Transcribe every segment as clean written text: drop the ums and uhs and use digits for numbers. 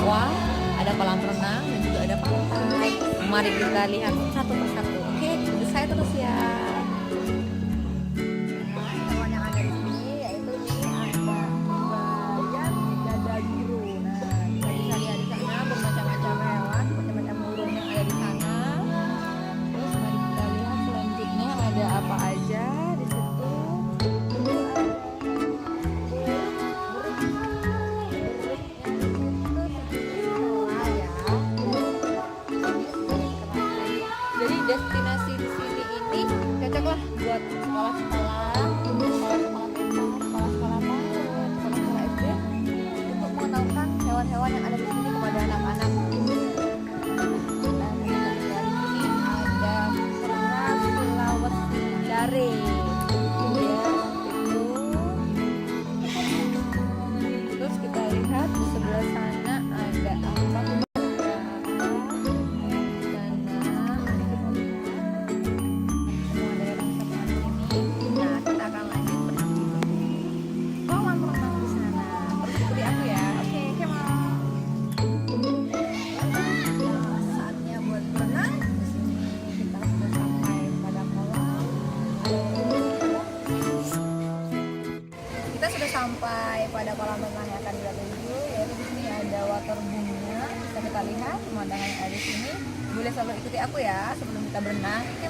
Satwa, ada kolam renang, dan juga ada pantai. Mari kita lihat satu persatu. Oke, ikuti saya terus ya. Hewan yang ada di sini yaitu nih ada yang dada biru. Nah, kita bisa lihat di sana bermacam-macam hewan, macam-macam burung yang ada di sana. Terus mari kita lihat selanjutnya ada apa aja di situ. Jadi destinasi di sini ini cocoklah buat sekolah-sekolah, sekolah-sekolah TK, sekolah-sekolah PAUD, sekolah-sekolah SD untuk mengenalkan hewan-hewan yang ada di sini kepada anak-anak. Dan di sini ada Sulawesi dari ya, itu. Terus kita lihat di sebelah sana ada apa? Sampai pada kolam renang yang akan kita tuju, yaitu di sini ada water bunga. Bisa kita lihat pemandangan yang ada di sini. Boleh selalu ikuti aku ya sebelum kita berenang. Oke,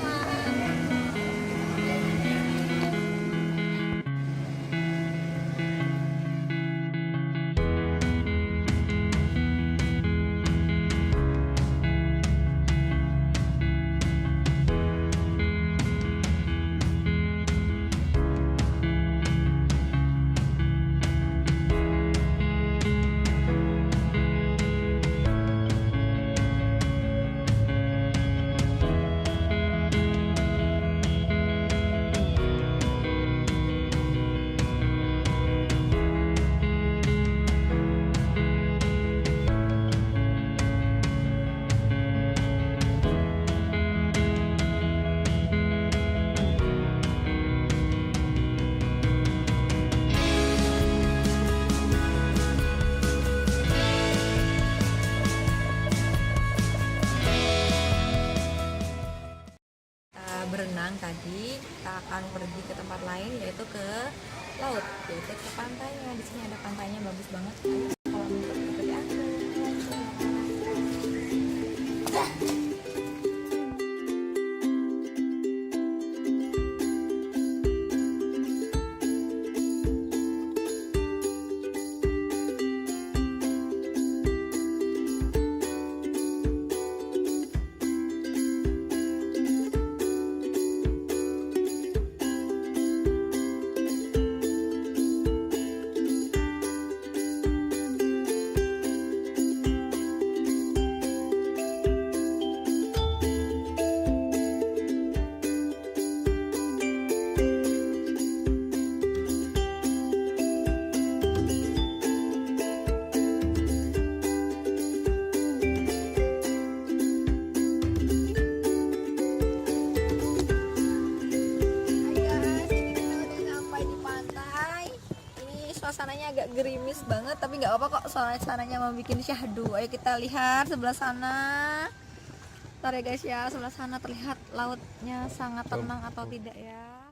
berenang tadi kita akan pergi ke tempat lain, yaitu ke laut, yaitu ke pantainya. Di sini ada pantainya bagus banget. Kalau untuk ikuti aku. Suasananya agak gerimis banget, tapi nggak apa kok, suasananya mau bikin syahdu. Ayo kita lihat sebelah sana. Ntar ya guys ya, sebelah sana terlihat lautnya sangat tenang atau tidak ya.